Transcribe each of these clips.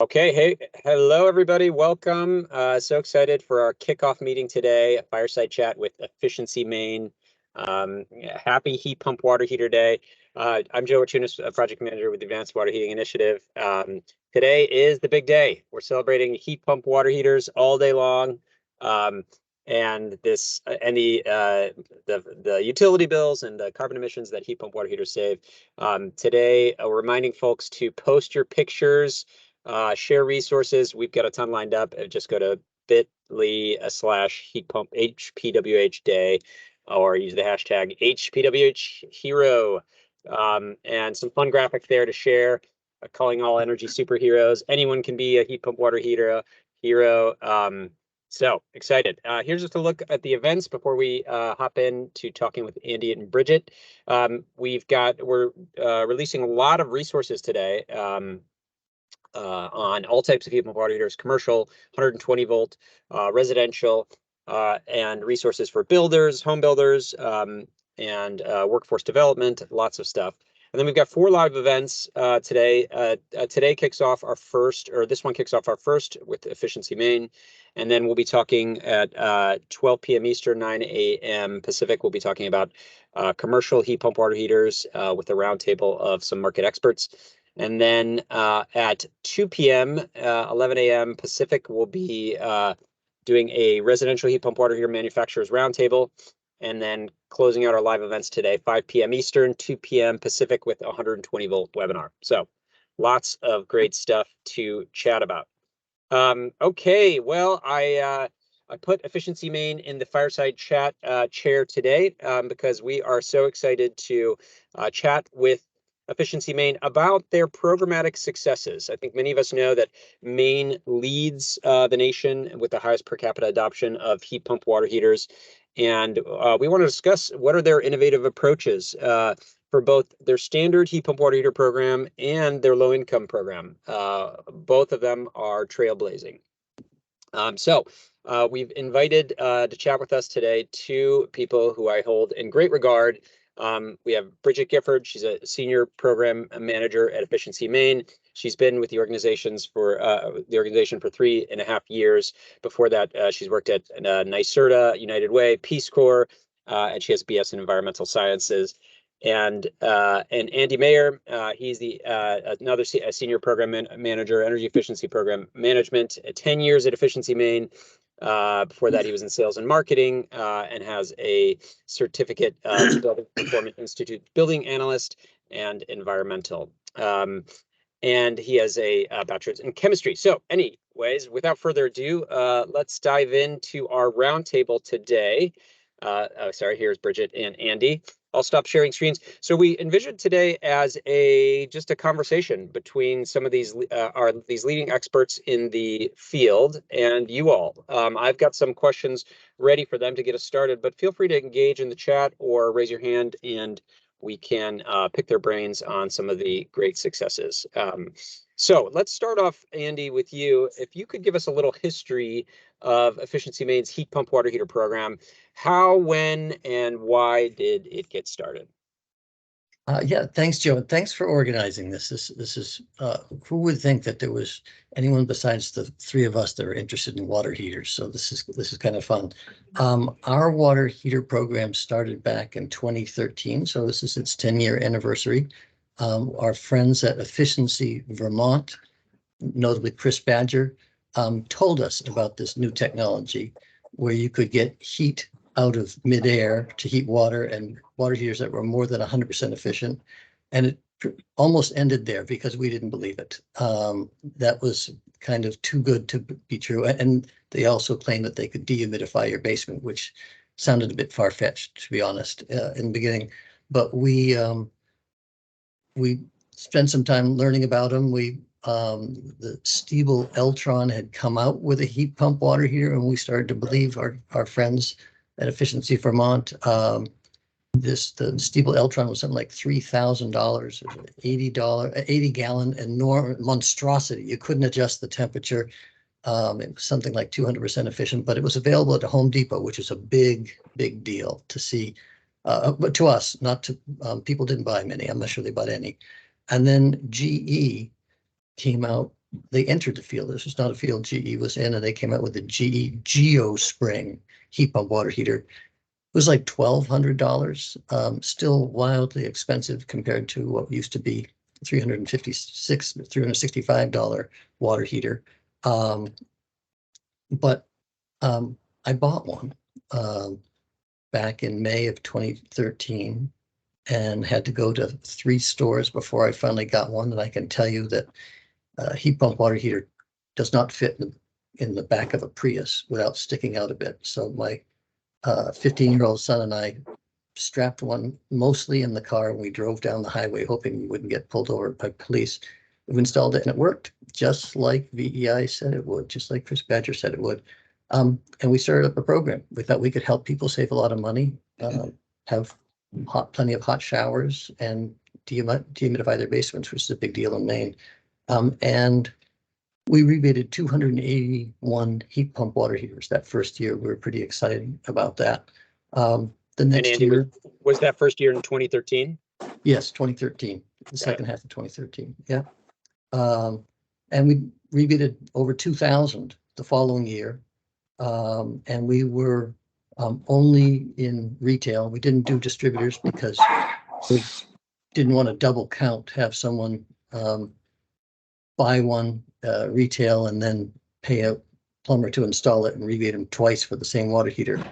Okay, hey, hello everybody. Welcome. So excited for our kickoff meeting today, a fireside chat with Efficiency Maine. Happy Heat Pump Water Heater Day. I'm Joe Artunis, a project manager with the Advanced Water Heating Initiative. Today is the big day. We're celebrating heat pump water heaters all day long. And the utility bills and the carbon emissions that heat pump water heaters save. Today, we're reminding folks to post your pictures. Share resources. We've got a ton lined up. Just go to bit.ly/heat pump HPWH day, or use the hashtag HPWH hero. And some fun graphics there to share, calling all energy superheroes. Anyone can be a heat pump water hero. So excited. Here's just a look at the events before we hop into talking with Andy and Bridget. We're releasing a lot of resources today. On all types of heat pump water heaters, commercial, 120 volt, residential, and resources for builders, home builders, and workforce development, lots of stuff. And then we've got 4 live events today. Today kicks off our first, or this one kicks off our first with Efficiency Maine. And then we'll be talking at 12 p.m. Eastern, 9 a.m. Pacific. We'll be talking about commercial heat pump water heaters with a roundtable of some market experts. And then at 2 p.m., 11 a.m. Pacific, we'll be doing a residential heat pump water heater manufacturers roundtable. And then closing out our live events today, 5 p.m. Eastern, 2 p.m. Pacific with a 120 volt webinar. So lots of great stuff to chat about. Okay, well, I put Efficiency Maine in the fireside chat chair today because we are so excited to chat with Efficiency Maine about their programmatic successes. I think many of us know that Maine leads the nation with the highest per capita adoption of heat pump water heaters. And we want to discuss what are their innovative approaches for both their standard heat pump water heater program and their low income program. Both of them are trailblazing. So we've invited to chat with us today 2 people who I hold in great regard. We have Bridget Gifford. She's a senior program manager at Efficiency Maine. She's been with the organization for 3.5 years. Before that, she's worked at NYSERDA, United Way, Peace Corps, and she has BS in environmental sciences. And Andy Mayer, he's another senior program manager, energy efficiency program management, 10 years at Efficiency Maine. Before that, he was in sales and marketing and has a certificate to Building Performance Institute building analyst and environmental. And he has a bachelor's in chemistry. So anyways, without further ado, let's dive into our roundtable today. Sorry, here's Bridget and Andy. I'll stop sharing screens. So we envisioned today as just a conversation between some of these leading experts in the field and you all. I've got some questions ready for them to get us started, but feel free to engage in the chat or raise your hand and we can pick their brains on some of the great successes. So let's start off, Andy, with you. If you could give us a little history of Efficiency Maine's heat pump water heater program. How, when, and why did it get started? Yeah, thanks, Joe. And thanks for organizing this. This is who would think that there was anyone besides the 3 of us that are interested in water heaters? So this is kind of fun. Our water heater program started back in 2013, so this is its 10-year anniversary. Our friends at Efficiency Vermont, notably Chris Badger, told us about this new technology where you could get heat out of midair to heat water, and water heaters that were more than 100% efficient. And it almost ended there because we didn't believe it. That was kind of too good to be true. And they also claimed that they could dehumidify your basement, which sounded a bit far-fetched, to be honest, in the beginning. But we spent some time learning about them. The Stiebel Eltron had come out with a heat pump water heater, and we started to believe our friends at Efficiency Vermont. The Stiebel Eltron was something like $3,000, $80 enormous monstrosity. You couldn't adjust the temperature. It was something like 200% efficient, but it was available at the Home Depot, which is a big deal to see. But to us, not to people didn't buy many. I'm not sure they bought any. And then GE came out they entered the field. This was not a field GE was in, and they came out with a GE Geo Spring heat pump water heater. It was like $1,200, still wildly expensive compared to what used to be $365 water heater. But I bought one back in May of 2013 and had to go to 3 stores before I finally got one. And I can tell you that heat pump water heater does not fit in the back of a Prius without sticking out a bit. So my 15-year-old son and I strapped one mostly in the car, and we drove down the highway hoping we wouldn't get pulled over by police. We installed it and it worked just like VEI said it would, just like Chris Badger said it would. And we started up a program. We thought we could help people save a lot of money, have plenty of hot showers, and dehumidify their basements, which is a big deal in Maine. And we rebated 281 heat pump water heaters that first year. We were pretty excited about that. The next Andy, year, was that first year in 2013? yes, 2013, the second half of 2013. Yeah. And we rebated over 2,000 the following year. And we were only in retail. We didn't do distributors because we didn't want to double count, have someone buy one retail and then pay a plumber to install it and rebate them twice for the same water heater.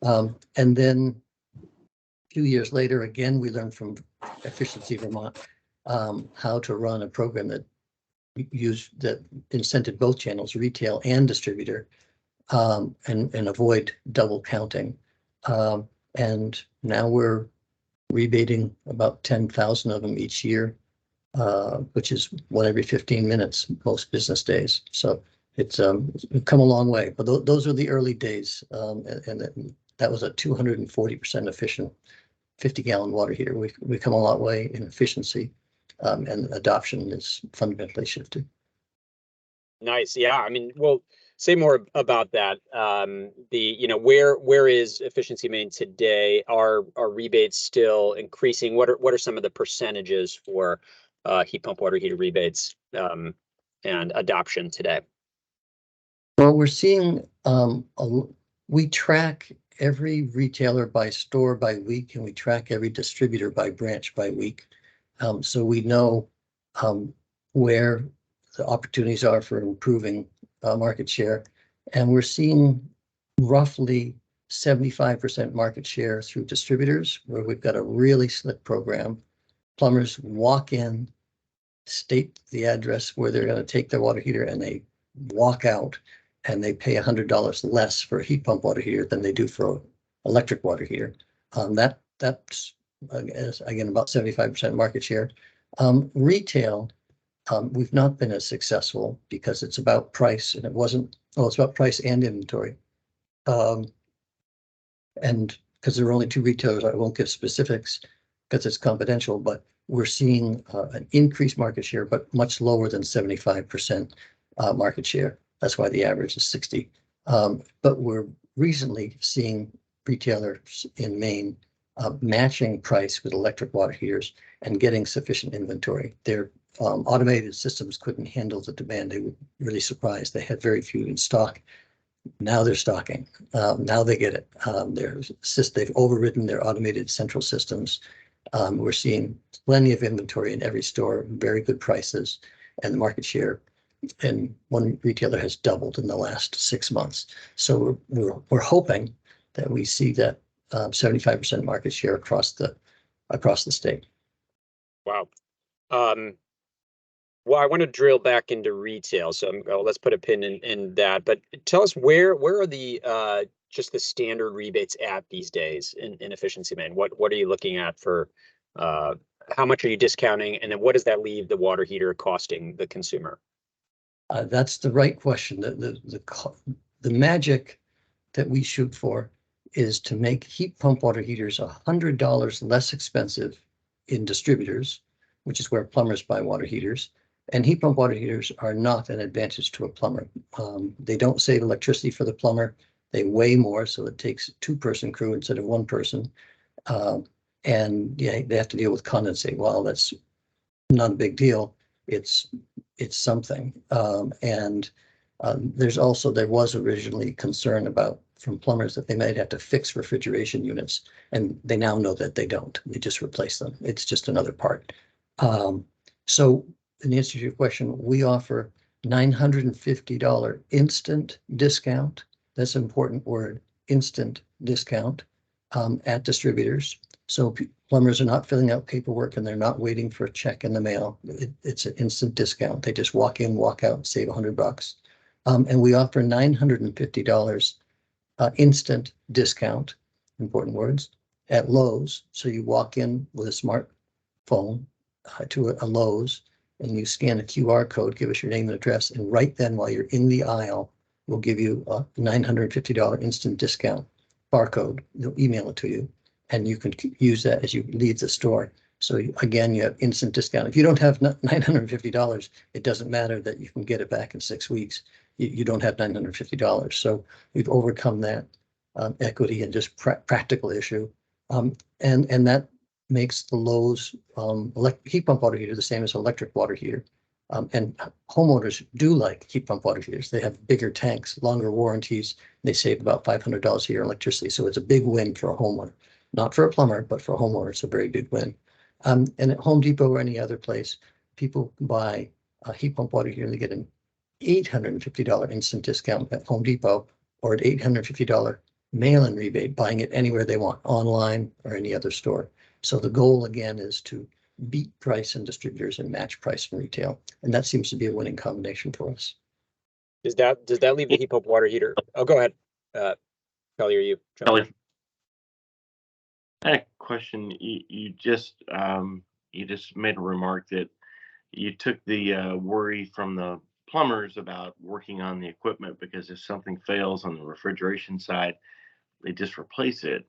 And then a few years later, again, we learned from Efficiency Vermont how to run a program that incented both channels, retail and distributor, and avoid double counting. And now we're rebating about 10,000 of them each year, which is one every 15 minutes, most business days. So it's come a long way. But those are the early days, and that was a 240% efficient 50-gallon water heater. We've come a long way in efficiency, and adoption is fundamentally shifted. Nice. Yeah. I mean, well, say more about that. Where is Efficiency Maine today? Are rebates still increasing? What are some of the percentages for heat pump water heater rebates and adoption today? Well, we're seeing we track every retailer by store by week, and we track every distributor by branch by week. So we know where the opportunities are for improving market share. And we're seeing roughly 75% market share through distributors, where we've got a really slick program. Plumbers walk in, state the address where they're going to take their water heater, and they walk out, and they pay $100 less for a heat pump water heater than they do for an electric water heater. That's again about 75% market share. Retail, we've not been as successful because it's about price, and it's about price and inventory. And because there are only 2 retailers, I won't give specifics because it's confidential, but we're seeing an increased market share, but much lower than 75% market share. That's why the average is 60. But we're recently seeing retailers in Maine matching price with electric water heaters and getting sufficient inventory. Their automated systems couldn't handle the demand. They were really surprised. They had very few in stock. Now they're stocking. Now they get it. They've overridden their automated central systems. We're seeing plenty of inventory in every store, very good prices, and the market share in one retailer has doubled in the last 6 months. So we're hoping that we see that 75% market share across the state. Wow. Well, I want to drill back into retail, so let's put a pin in that. But tell us where are the just the standard rebates at these days in Efficiency Maine? What are you looking at for how much are you discounting, and then what does that leave the water heater costing the consumer? That's the right question. The magic that we shoot for is to make heat pump water heaters $100 less expensive in distributors, which is where plumbers buy water heaters. And heat pump water heaters are not an advantage to a plumber. They don't save electricity for the plumber. They weigh more, so it takes a 2-person crew instead of 1 person. And yeah, they have to deal with condensate. Well, that's not a big deal. It's it's something. There was originally concern about from plumbers that they might have to fix refrigeration units, and they now know that they don't. They just replace them. It's just another part. So in answer to your question, we offer $950 instant discount. That's an important word, instant discount at distributors. So plumbers are not filling out paperwork and they're not waiting for a check in the mail. It's an instant discount. They just walk in, walk out, save $100. And we offer $950 instant discount, important words, at Lowe's. So you walk in with a smartphone to a Lowe's and you scan a QR code, give us your name and address, and right then while you're in the aisle, we'll give you a $950 instant discount barcode. They'll email it to you, and you can use that as you leave the store. So again, you have instant discount. If you don't have $950, it doesn't matter that you can get it back in 6 weeks. You don't have $950. So we've overcome that equity and just practical issue. And that makes the Lowe's heat pump water heater the same as electric water heater. And homeowners do like heat pump water heaters. They have bigger tanks, longer warranties. They save about $500 a year in electricity. So it's a big win for a homeowner. Not for a plumber, but for a homeowner, it's a very big win. And at Home Depot or any other place, people buy a heat pump water heater and they get an $850 instant discount at Home Depot, or an $850 mail-in rebate, buying it anywhere they want, online or any other store. So the goal again is to beat price in distributors and match price in retail. And that seems to be a winning combination for us. Does that leave the heat pump water heater? Oh, go ahead. Kelly, or you? Kelly. I had a question. You just made a remark that you took the worry from the plumbers about working on the equipment, because if something fails on the refrigeration side, they just replace it.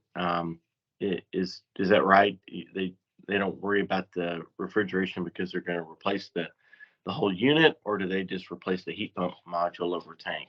Is that right? They don't worry about the refrigeration because they're going to replace the whole unit, or do they just replace the heat pump module over tank?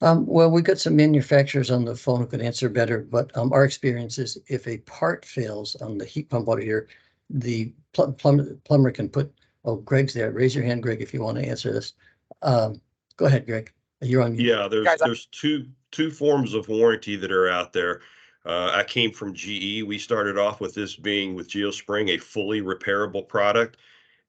Well, we've got some manufacturers on the phone who can answer better, but our experience is if a part fails on the heat pump water heater, the plumber can put, oh, Greg's there. Raise your hand, Greg, if you want to answer this. Go ahead, Greg. You're on. Yeah, there's two forms of warranty that are out there. I came from GE. We started off with this being with GeoSpring, a fully repairable product,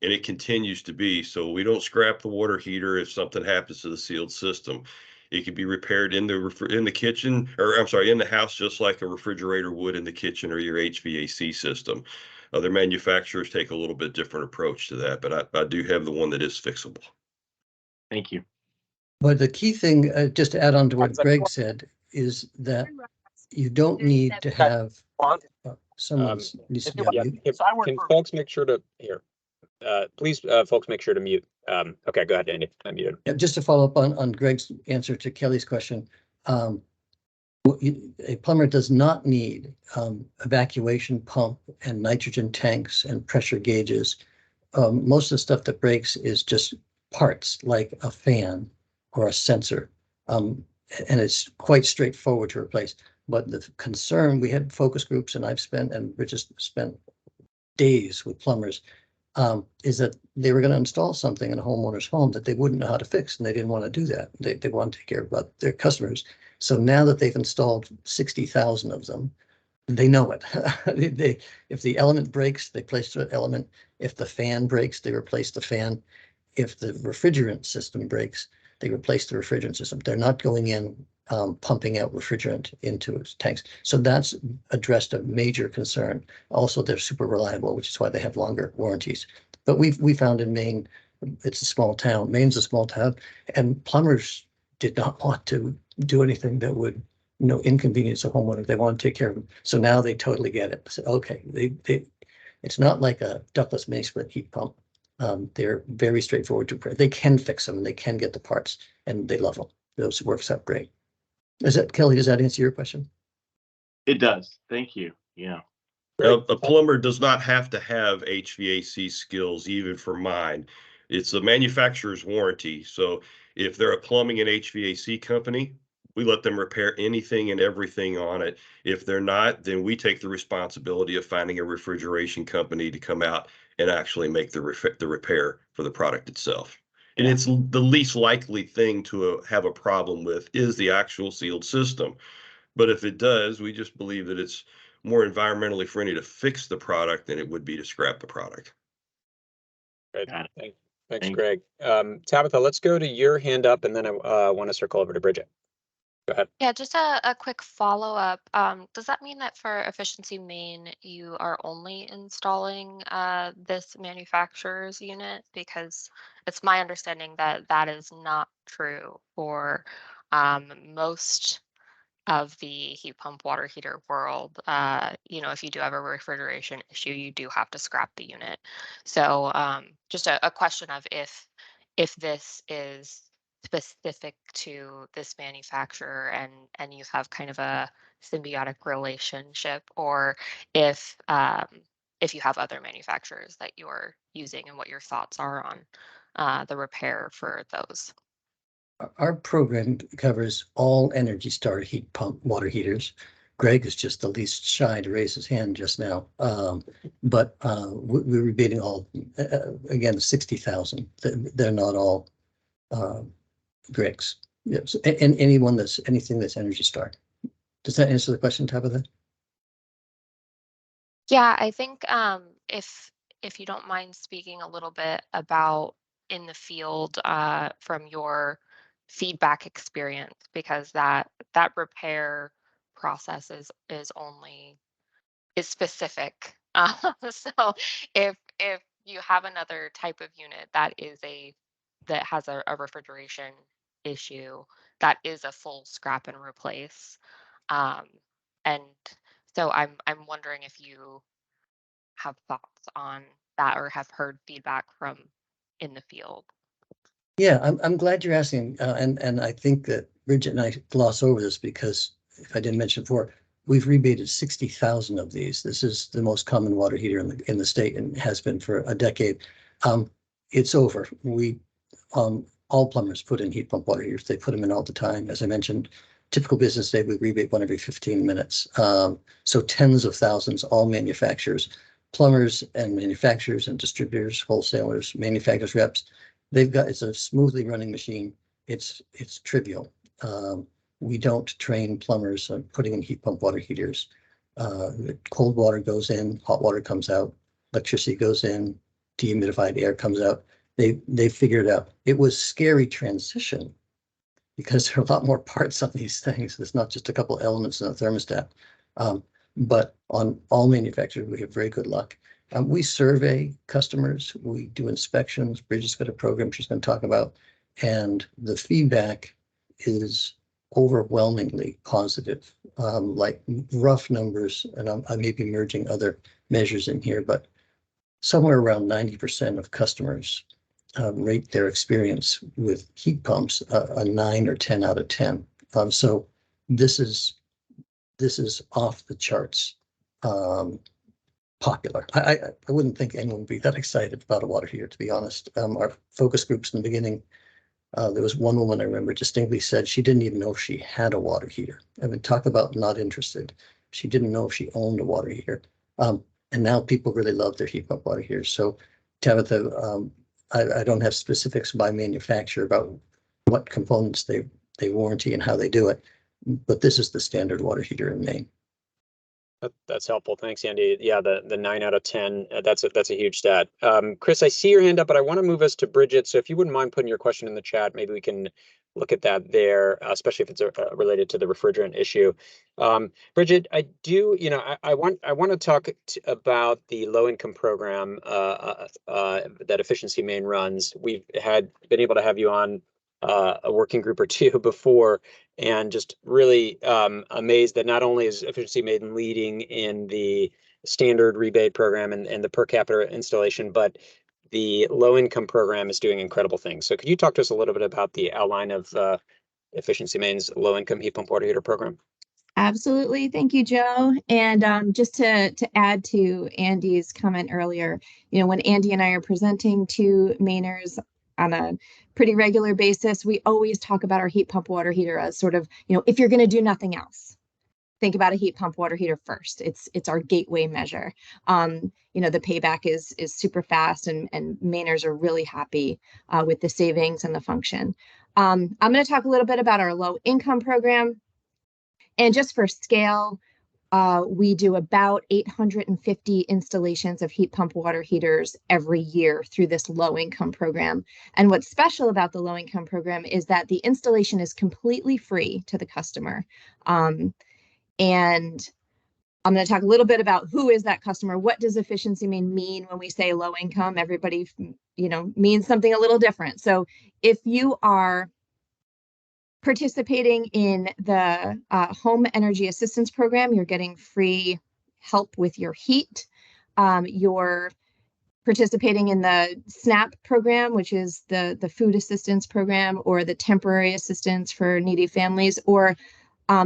and it continues to be. So we don't scrap the water heater if something happens to the sealed system. It can be repaired in the kitchen, or I'm sorry, in the house, just like a refrigerator would in the kitchen or your HVAC system. Other manufacturers take a little bit different approach to that, but I do have the one that is fixable. Thank you. But the key thing, just to add on to what Greg said, is that you don't need to have someone needs to be on mute. Can folks make sure to please, folks, make sure to mute. Okay, go ahead, Andy. I'm muted. Yeah, just to follow up on Greg's answer to Kelly's question, a plumber does not need evacuation pump and nitrogen tanks and pressure gauges. Most of the stuff that breaks is just parts like a fan or a sensor, and it's quite straightforward to replace. But the concern, we had focus groups, and Rich has spent days with plumbers, is that they were going to install something in a homeowner's home that they wouldn't know how to fix, and they didn't want to do that. They want to take care of their customers. So now that they've installed 60,000 of them, they know it. If the element breaks, they replace the element. If the fan breaks, they replace the fan. If the refrigerant system breaks, they replace the refrigerant system. They're not going in pumping out refrigerant into its tanks. So that's addressed a major concern. Also, they're super reliable, which is why they have longer warranties. But we found in Maine, it's a small town. Maine's a small town, and plumbers did not want to do anything that would inconvenience a homeowner. They want to take care of them. So now they totally get it. So, okay, it's not like a ductless mini split heat pump. They're very straightforward to repair. They can fix them and they can get the parts, and they love them. Those works out great. Kelly, does that answer your question? It does. Thank you. Yeah. A plumber does not have to have HVAC skills, even for mine. It's the manufacturer's warranty. So if they're a plumbing and HVAC company, we let them repair anything and everything on it. If they're not, then we take the responsibility of finding a refrigeration company to come out and actually make the repair for the product itself. And it's the least likely thing to have a problem with is the actual sealed system. But if it does, we just believe that it's more environmentally friendly to fix the product than it would be to scrap the product. Great. Got it. Thanks, Thanks. Greg. Tabitha, let's go to your hand up, and then I want to circle over to Bridget. Go ahead. Yeah, just a quick follow-up. Does that mean that for Efficiency Maine, you are only installing this manufacturer's unit? Because it's my understanding that that is not true for most of the heat pump water heater world. If you do have a refrigeration issue, you do have to scrap the unit. So just a question of if this is specific to this manufacturer and you have kind of a symbiotic relationship, or if you have other manufacturers that you're using and what your thoughts are on the repair for those. Our program covers all Energy Star heat pump water heaters. Greg is just the least shy to raise his hand just now. But we're rebating all, again, 60,000. They're not all Greg's. Yes, and anything that's Energy Star. Does that answer the question, Tabitha? Yeah, I think if you don't mind speaking a little bit about in the field from your feedback experience, because that repair process is specific. So if you have another type of unit that has a refrigeration issue, that is a full scrap and replace. And so I'm wondering if you have thoughts on that or have heard feedback from in the field. Yeah, I'm glad you're asking, and I think that Bridget and I gloss over this because if I didn't mention before, we've rebated 60,000 of these. This is the most common water heater in the state and has been for a decade. It's over. All plumbers put in heat pump water heaters. They put them in all the time. As I mentioned, typical business day, we rebate one every 15 minutes. So tens of thousands, all manufacturers, plumbers and manufacturers and distributors, wholesalers, manufacturers, reps. It's a smoothly running machine. It's trivial. We don't train plumbers on putting in heat pump water heaters. Cold water goes in, hot water comes out, electricity goes in, dehumidified air comes out. They figured it out. It was scary transition because there are a lot more parts on these things. It's not just a couple elements in a thermostat. But on all manufacturers, we have very good luck. We survey customers, we do inspections. Bridget's got a program she's going to talk about, and the feedback is overwhelmingly positive. Like rough numbers, and I may be merging other measures in here, but somewhere around 90% of customers rate their experience with heat pumps a 9 or 10 out of 10. So this is off the charts popular. I wouldn't think anyone would be that excited about a water heater, to be honest. Our focus groups in the beginning, there was one woman I remember distinctly said she didn't even know if she had a water heater. I mean, talk about not interested. She didn't know if she owned a water heater. And now people really love their heat pump water heaters. So Tabitha, I don't have specifics by manufacturer about what components they warranty and how they do it, but this is the standard water heater in Maine. That's helpful. Thanks, Andy. Yeah, the 9 out of 10, that's a huge stat. Chris, I see your hand up, but I want to move us to Bridget. So if you wouldn't mind putting your question in the chat, maybe we can look at that there, especially if it's related to the refrigerant issue. Bridget, I do, I want to talk about the low-income program that Efficiency Maine runs. We've been able to have you on a working group or two before, and just really amazed that not only is Efficiency Maine leading in the standard rebate program and the per capita installation, but the low income program is doing incredible things. So could you talk to us a little bit about the outline of Efficiency Maine's low income heat pump water heater program? Absolutely. Thank you, Joe. And just to add to Andy's comment earlier, when Andy and I are presenting to Mainers on a pretty regular basis, we always talk about our heat pump water heater as sort of, if you're going to do nothing else, think about a heat pump water heater first. It's our gateway measure. The payback is super fast, and Mainers are really happy with the savings and the function. I'm going to talk a little bit about our low income program. And just for scale, we do about 850 installations of heat pump water heaters every year through this low income program. And what's special about the low income program is that the installation is completely free to the customer. And I'm going to talk a little bit about who is that customer. What does Efficiency Maine mean when we say low income? Everybody, means something a little different. So if you are participating in the Home Energy Assistance Program, you're getting free help with your heat. You're participating in the SNAP program, which is the food assistance program, or the temporary assistance for needy families, or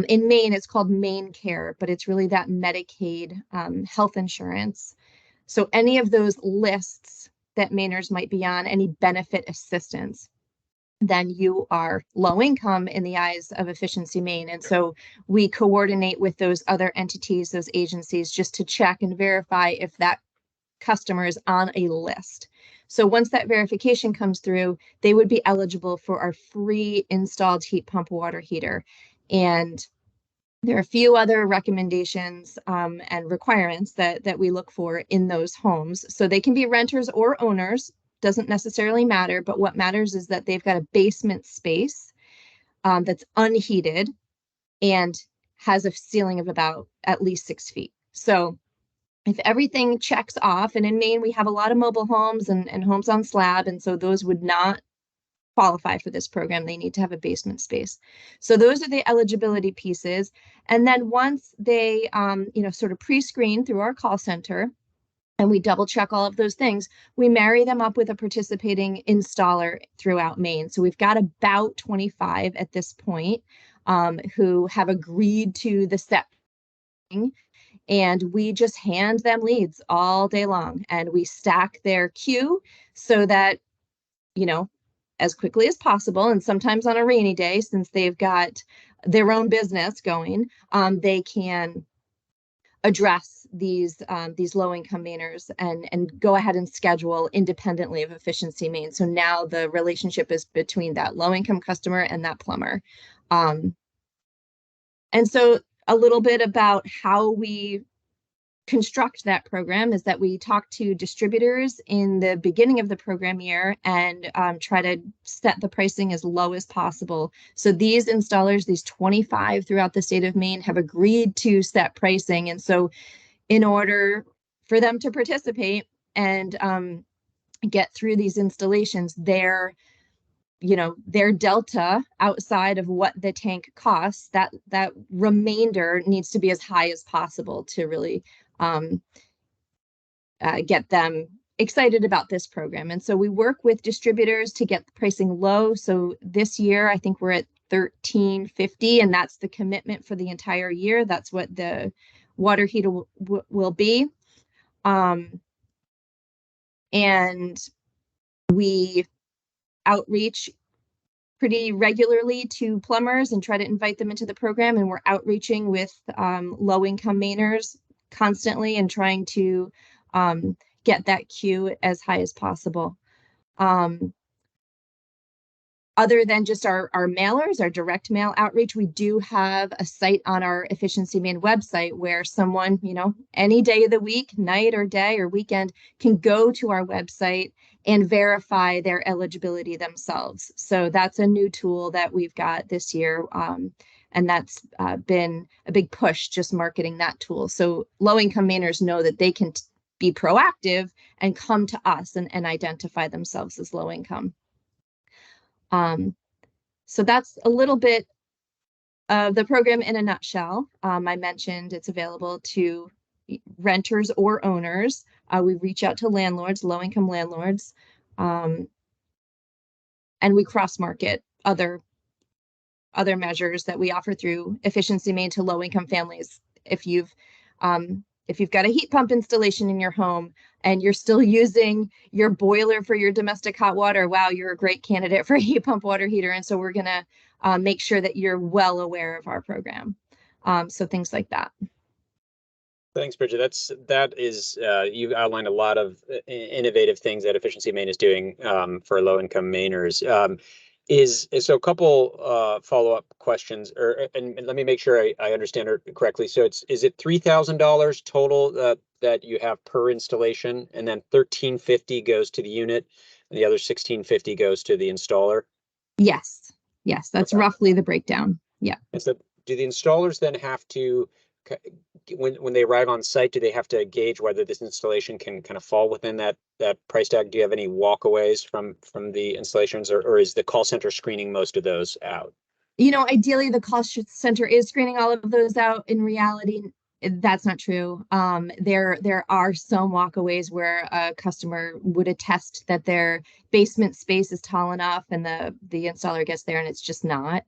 in Maine, it's called Maine Care, but it's really that Medicaid health insurance. So any of those lists that Mainers might be on, any benefit assistance, then you are low income in the eyes of Efficiency Maine. And so we coordinate with those other entities, those agencies, just to check and verify if that customer is on a list. So once that verification comes through, they would be eligible for our free installed heat pump water heater. And there are a few other recommendations and requirements that we look for in those homes. So they can be renters or owners, doesn't necessarily matter, but what matters is that they've got a basement space that's unheated and has a ceiling of about at least 6 feet. So if everything checks off, and in Maine, we have a lot of mobile homes and homes on slab, and so those would not qualify for this program. They need to have a basement space. So those are the eligibility pieces. And then once they, sort of pre-screen through our call center, and we double check all of those things, we marry them up with a participating installer throughout Maine. So we've got about 25 at this point who have agreed to the set, and we just hand them leads all day long, and we stack their queue so that, as quickly as possible, and sometimes on a rainy day, since they've got their own business going, they can address these low-income Mainers and go ahead and schedule independently of Efficiency Maine. So now the relationship is between that low-income customer and that plumber. And so a little bit about how we construct that program is that we talk to distributors in the beginning of the program year and try to set the pricing as low as possible. So these installers, these 25 throughout the state of Maine, have agreed to set pricing. And so in order for them to participate and get through these installations, their delta outside of what the tank costs, that remainder needs to be as high as possible to really get them excited about this program. And so we work with distributors to get the pricing low. So this year, I think we're at $13.50, and that's the commitment for the entire year. That's what the water heater will be. And we outreach pretty regularly to plumbers and try to invite them into the program. And we're outreaching with low-income Mainers constantly and trying to get that queue as high as possible. Other than just our mailers, our direct mail outreach, we do have a site on our Efficiency Maine website where someone, any day of the week, night or day or weekend, can go to our website and verify their eligibility themselves. So that's a new tool that we've got this year. And that's been a big push, just marketing that tool. So low-income Mainers know that they can be proactive and come to us and identify themselves as low income. So that's a little bit of the program in a nutshell. I mentioned it's available to renters or owners. We reach out to landlords, low-income landlords, and we cross-market other measures that we offer through Efficiency Maine to low-income families. If you've got a heat pump installation in your home and you're still using your boiler for your domestic hot water, wow, you're a great candidate for a heat pump water heater. And so we're going to make sure that you're well aware of our program. So things like that. Thanks, Bridget. That is you outlined a lot of innovative things that Efficiency Maine is doing for low-income Mainers. So a couple follow-up questions, and let me make sure I understand it correctly. So is it $3,000 total that you have per installation, and then $1,350 goes to the unit, and the other $1,650 goes to the installer? Yes, that's Okay. roughly the breakdown. Yeah. And so do the installers then have to, when they arrive on site, do they have to gauge whether this installation can kind of fall within that price tag? Do you have any walkaways from the installations, or is the call center screening most of those out? Ideally the call center is screening all of those out. In reality, that's not true. There are some walkaways where a customer would attest that their basement space is tall enough, and the installer gets there and it's just not.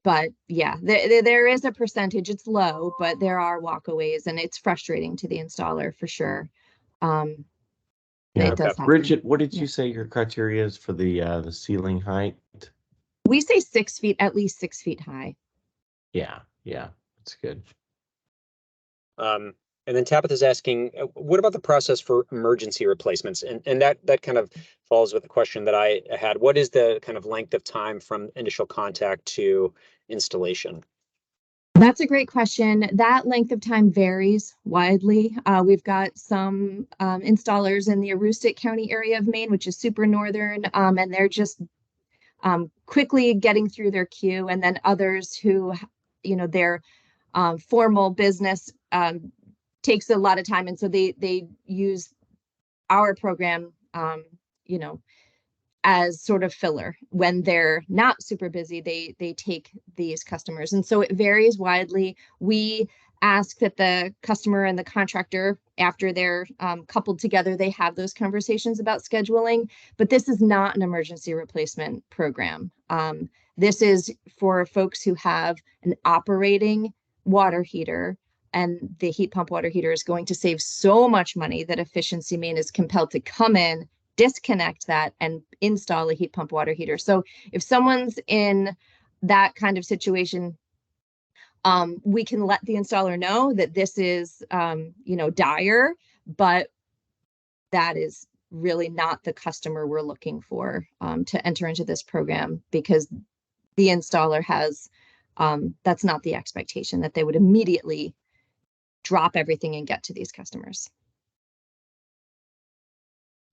But yeah, there is a percentage. It's low, but there are walkaways, and it's frustrating to the installer for sure. It does happen. Bridget, what did you say your criteria is for the ceiling height? We say 6 feet, at least 6 feet high. Yeah, that's good. And then Tabitha's asking, what about the process for emergency replacements? And that kind of falls with the question that I had. What is the kind of length of time from initial contact to installation? That's a great question. That length of time varies widely. We've got some installers in the Aroostook County area of Maine, which is super northern, and they're just quickly getting through their queue. And then others who, their formal business takes a lot of time, and so they use our program as sort of filler. When they're not super busy, they take these customers, and so it varies widely. We ask that the customer and the contractor, after they're coupled together, they have those conversations about scheduling. But this is not an emergency replacement program. This is for folks who have an operating water heater, and the heat pump water heater is going to save so much money that Efficiency Maine is compelled to come in, disconnect that, and install a heat pump water heater. So if someone's in that kind of situation, we can let the installer know that this is, dire, but that is really not the customer we're looking for to enter into this program, because the installer has, that's not the expectation, that they would immediately drop everything and get to these customers.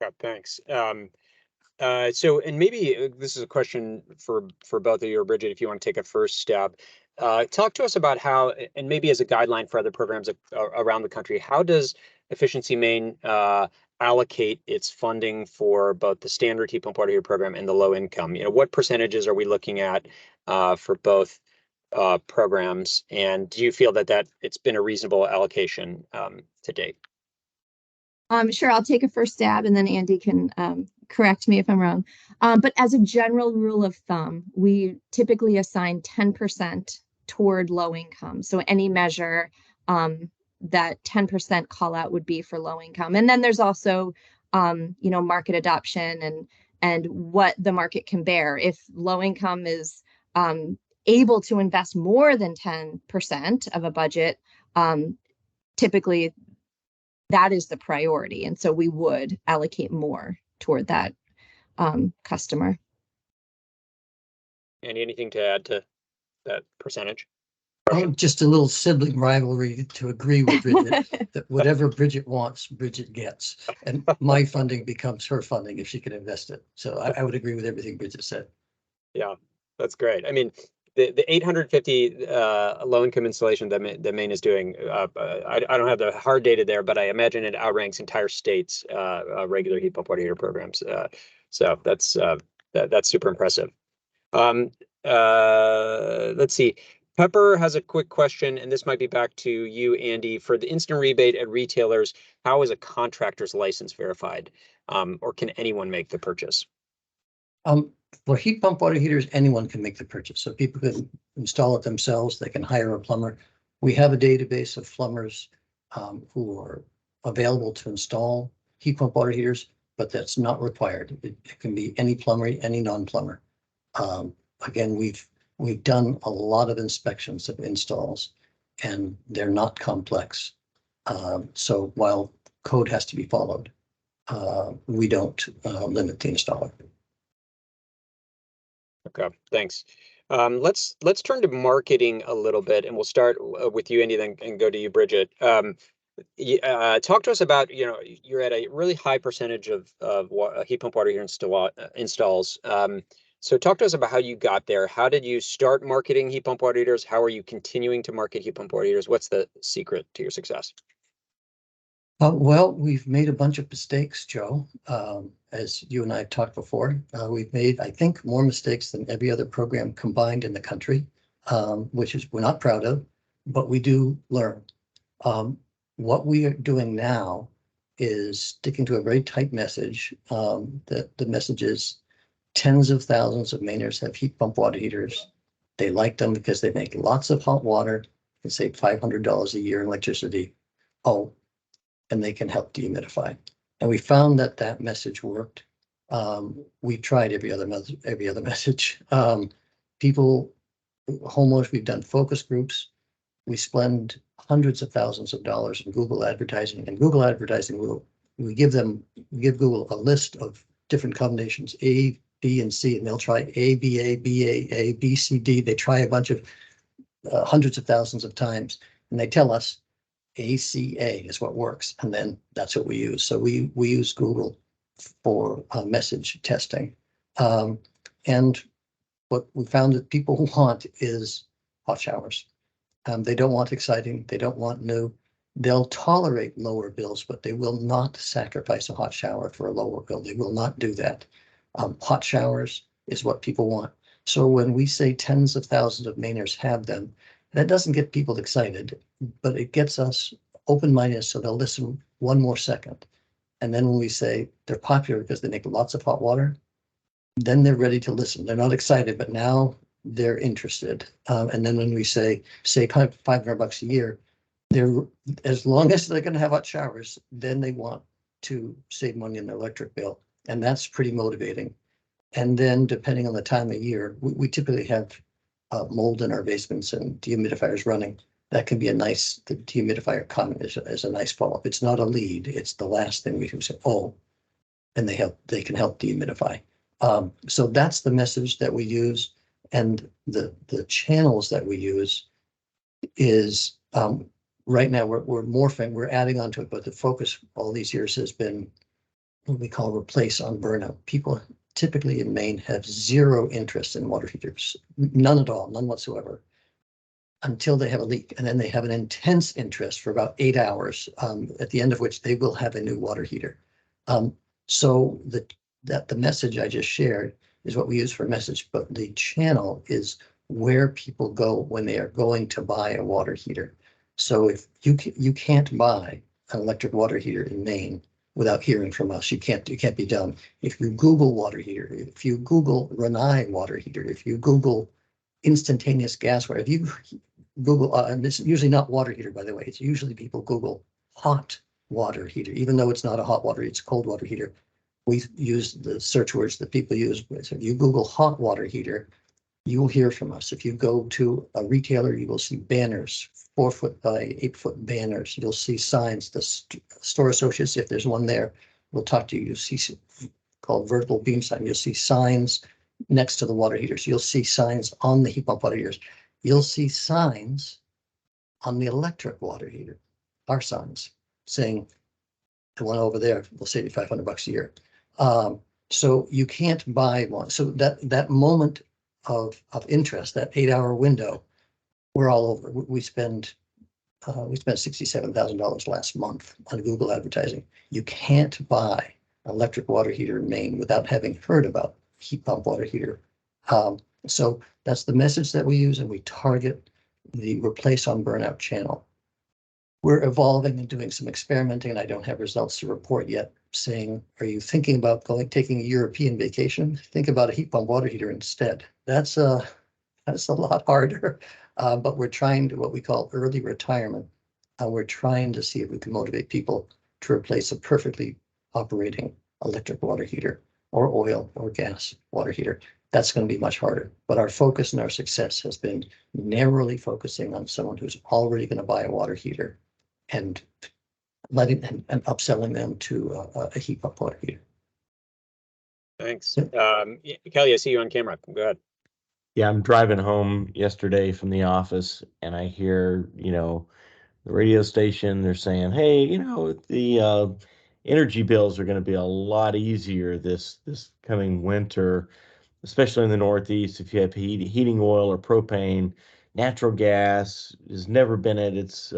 Yeah, thanks. So, and maybe this is a question for both of you, or Bridget, if you want to take a first stab. Talk to us about how, and maybe as a guideline for other programs around the country, how does Efficiency Maine allocate its funding for both the standard heat pump water heater program and the low income? What percentages are we looking at for both programs? And do you feel that it's been a reasonable allocation to date? Sure, I'll take a first stab, and then Andy can correct me if I'm wrong. But as a general rule of thumb, we typically assign 10% toward low income. So any measure that 10% call out would be for low income. And then there's also, market adoption and what the market can bear. If low income is able to invest more than 10% of a budget, typically that is the priority. And so we would allocate more toward that customer. Andy, anything to add to that percentage? Oh, just a little sibling rivalry to agree with Bridget that whatever Bridget wants, Bridget gets. And my funding becomes her funding if she can invest it. So I would agree with everything Bridget said. Yeah, that's great. I mean, the 850 low-income installation that Maine is doing, I don't have the hard data there, but I imagine it outranks entire states' regular heat pump water heater programs. So that's super impressive. Let's see. Pepper has a quick question, and this might be back to you, Andy. For the instant rebate at retailers, how is a contractor's license verified, or can anyone make the purchase? For heat pump water heaters, anyone can make the purchase. So people can install it themselves. They can hire a plumber. We have a database of plumbers who are available to install heat pump water heaters, but that's not required. It can be any plumber, any non-plumber. Again, we've We've done a lot of inspections of installs, and they're not complex. So while code has to be followed, we don't limit the installer. Okay, thanks. Let's turn to marketing a little bit, and we'll start with you, Andy, then and go to you, Bridget. Talk to us about, you're at a really high percentage of heat pump water heater installs. So talk to us about how you got there. How did you start marketing heat pump water heaters? How are you continuing to market heat pump water heaters? What's the secret to your success? Well, we've made a bunch of mistakes, Joe. As you and I have talked before, we've made, I think, more mistakes than every other program combined in the country, which is we're not proud of, but we do learn. What we are doing now is sticking to a very tight message. The message is tens of thousands of Mainers have heat pump water heaters. They like them because they make lots of hot water and save $500 a year in electricity. Oh, and they can help dehumidify. And we found that that message worked. We tried every other message. People, homeowners, we've done focus groups. We spend hundreds of thousands of dollars in Google advertising, and Google advertising we give Google a list of different combinations, A, B, and C, and they'll try A, B, A, B, A, B, C, D. They try a bunch of hundreds of thousands of times, and they tell us ACA is what works, and then that's what we use. So we use Google for message testing. And what we found that people want is hot showers. They don't want exciting, they don't want new. They'll tolerate lower bills, but they will not sacrifice a hot shower for a lower bill. They will not do that. Hot showers is what people want. So when we say tens of thousands of Mainers have them, that doesn't get people excited, but it gets us open-minded, so they'll listen one more second. And then when we say they're popular because they make lots of hot water, then they're ready to listen. They're not excited, but now they're interested. And then when we say $500 a year, as long as they're going to have hot showers, then they want to save money in their electric bill. And that's pretty motivating. And then depending on the time of year, we typically have mold in our basements and dehumidifiers running. That can be the dehumidifier comment is a nice follow-up. It's not a lead, it's the last thing we can say, oh, and they can help dehumidify. So that's the message that we use. And the channels that we use is right now we're morphing, we're adding onto it, but the focus all these years has been what we call replace on burnout. People typically in Maine have zero interest in water heaters, none at all, none whatsoever, until they have a leak. And then they have an intense interest for about 8 hours, at the end of which they will have a new water heater. So the message I just shared is what we use for a message, but the channel is where people go when they are going to buy a water heater. So if you can't buy an electric water heater in Maine without hearing from us, it can't be done. If you Google water heater, if you Google Renai water heater, if you Google instantaneous gas water, if you Google, and this is usually not water heater, by the way, it's usually people Google hot water heater, even though it's not a hot water, it's a cold water heater. We use the search words that people use. So if you Google hot water heater, you will hear from us. If you go to a retailer, you will see banners, 4-foot by 8-foot banners. You'll see signs. The store associates, if there's one there, will talk to you. You'll see called vertical beam sign. You'll see signs next to the water heaters. You'll see signs on the heat pump water heaters. You'll see signs on the electric water heater, our signs saying the one over there will save you $500 a year. So you can't buy one. So that moment of interest, that 8-hour window, we're all over. We spent $67,000 last month on Google advertising. You can't buy an electric water heater in Maine without having heard about heat pump water heater. So that's the message that we use, and we target the replace on burnout channel. We're evolving and doing some experimenting, and I don't have results to report yet, saying, are you thinking about taking a European vacation? Think about a heat pump water heater instead. That's a lot harder, but we're trying to what we call early retirement. We're trying to see if we can motivate people to replace a perfectly operating electric water heater. or oil or gas water heater. That's going to be much harder. But our focus and our success has been narrowly focusing on someone who's already going to buy a water heater and letting and upselling them to a heat pump water heater. Thanks. Kelly, I see you on camera. Go ahead. Yeah, I'm driving home yesterday from the office and I hear, the radio station, they're saying, hey, the energy bills are going to be a lot easier this coming winter, especially in the Northeast. If you have heating oil or propane, natural gas has never been at its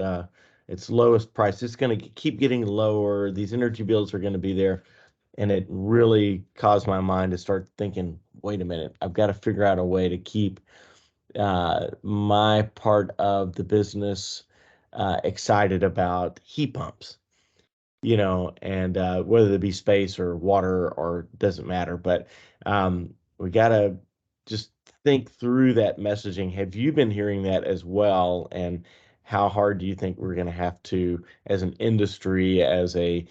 lowest price. It's going to keep getting lower. These energy bills are going to be there. And it really caused my mind to start thinking, wait a minute, I've got to figure out a way to keep my part of the business excited about heat pumps, and whether it be space or water or doesn't matter. But we got to just think through that messaging. Have you been hearing that as well? And how hard do you think we're going to have to, as an industry, as a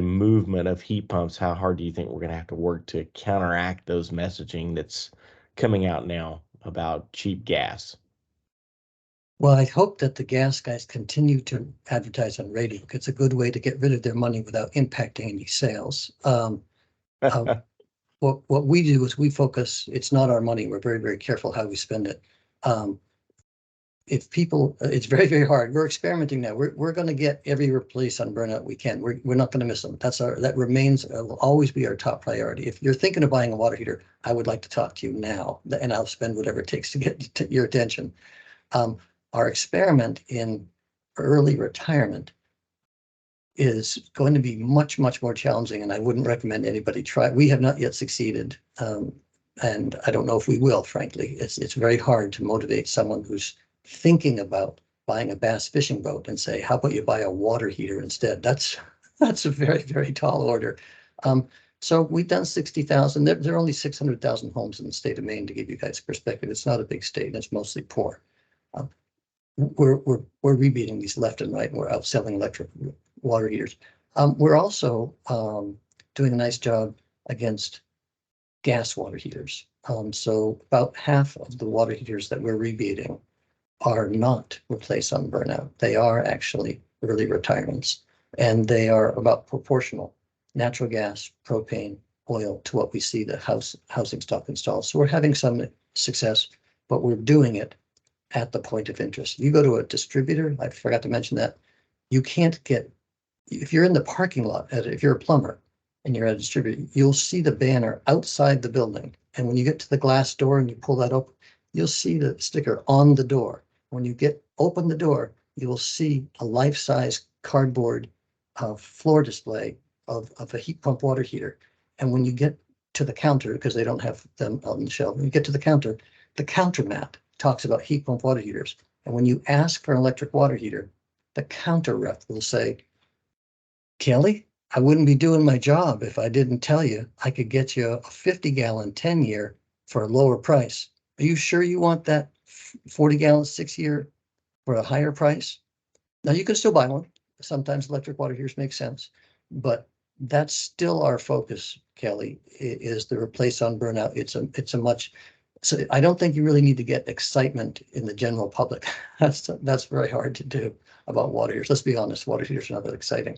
movement of heat pumps, how hard do you think we're going to have to work to counteract those messaging that's coming out now about cheap gas? Well, I hope that the gas guys continue to advertise on radio. It's a good way to get rid of their money without impacting any sales. What we do is we focus. It's not our money. We're very, very careful how we spend it. If people, it's very, very hard. We're experimenting now. We're going to get every replace on burnout we can. We're not going to miss them. That remains will always be our top priority. If you're thinking of buying a water heater, I would like to talk to you now, and I'll spend whatever it takes to get your attention. Our experiment in early retirement is going to be much, much more challenging, and I wouldn't recommend anybody try. We have not yet succeeded, and I don't know if we will, frankly. It's very hard to motivate someone who's thinking about buying a bass fishing boat and say, how about you buy a water heater instead? That's a very, very tall order. So we've done 60,000. There are only 600,000 homes in the state of Maine, to give you guys perspective. It's not a big state, and it's mostly poor. We're rebating these left and right, and we're outselling electric water heaters. We're also doing a nice job against gas water heaters. So about half of the water heaters that we're rebating are not replaced on burnout. They are actually early retirements, and they are about proportional natural gas, propane, oil to what we see the housing stock installed. So we're having some success, but we're doing it at the point of interest. You go to a distributor, I forgot to mention that, you can't get, if you're in the parking lot, if you're a plumber and you're at a distributor, you'll see the banner outside the building. And when you get to the glass door and you pull that open, you'll see the sticker on the door. When you open the door, you will see a life-size cardboard floor display of a heat pump water heater. And when you get to the counter, because they don't have them on the shelf, when you get to the counter mat talks about heat pump water heaters. And when you ask for an electric water heater, the counter rep will say, Kelly, I wouldn't be doing my job if I didn't tell you I could get you a 50-gallon 10-year for a lower price. Are you sure you want that 40-gallon 6-year for a higher price? Now, you can still buy one. Sometimes electric water heaters make sense, but that's still our focus, Kelly, is the replace on burnout. It's a much, so I don't think you really need to get excitement in the general public. That's very hard to do about water heaters. Let's be honest, water heaters are not that exciting,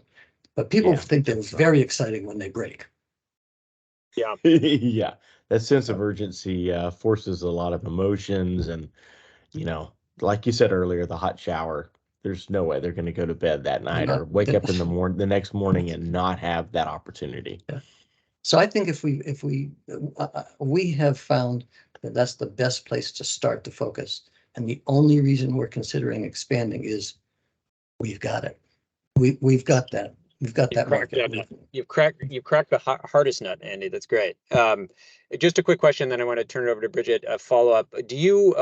but people think they're very exciting when they break. Yeah. Yeah, that sense of urgency forces a lot of emotions, and like you said earlier, the hot shower. There's no way they're going to go to bed that night or wake up in the next morning and not have that opportunity. Yeah. So I think if we have found that that's the best place to start to focus, and the only reason we're considering expanding is we've got it. We've got that. We've got that market. You've cracked the hardest nut, Andy. That's great. Just a quick question, then I want to turn it over to Bridget. A follow up. Do you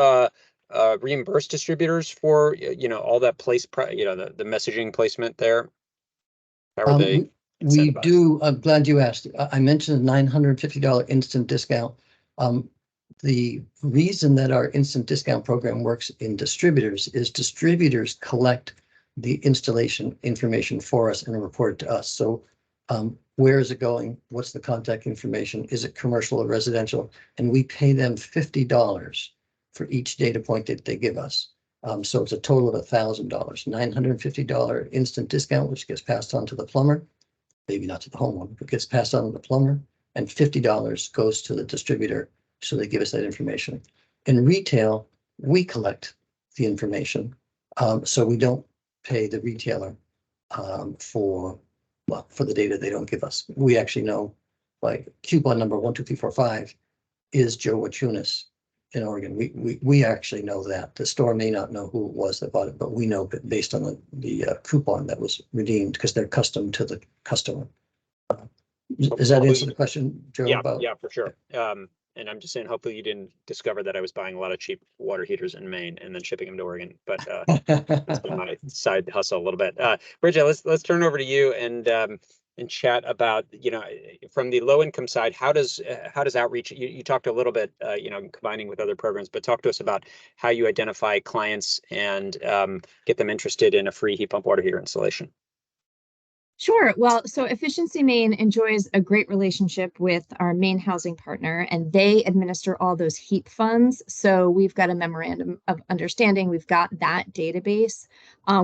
reimburse distributors for all that the messaging placement there? How are they? We do. I'm glad you asked. I mentioned the $950 instant discount. The reason that our instant discount program works in distributors is distributors collect the installation information for us and report it to us. So where is it going? What's the contact information? Is it commercial or residential? And we pay them $50 for each data point that they give us. So it's a total of $1,000, $950 instant discount, which gets passed on to the plumber, maybe not to the homeowner, but gets passed on to the plumber, and $50 goes to the distributor. So they give us that information. In retail, we collect the information. So we don't pay the retailer for the data they don't give us. We actually know, like, coupon number 12345 is Joe Wachunas in Oregon. We actually know that. The store may not know who it was that bought it, but we know based on the coupon that was redeemed, because they're custom to the customer. Does that answer the question, Joe? Yeah, yeah, for sure. And I'm just saying, hopefully you didn't discover that I was buying a lot of cheap water heaters in Maine and then shipping them to Oregon. But that's been my side hustle a little bit. Bridget, let's turn over to you and chat about, from the low income side, how does outreach? You talked a little bit, combining with other programs, but talk to us about how you identify clients and get them interested in a free heat pump water heater installation. Sure. Well, so Efficiency Maine enjoys a great relationship with our main housing partner, and they administer all those HEAP funds. So we've got a memorandum of understanding. We've got that database.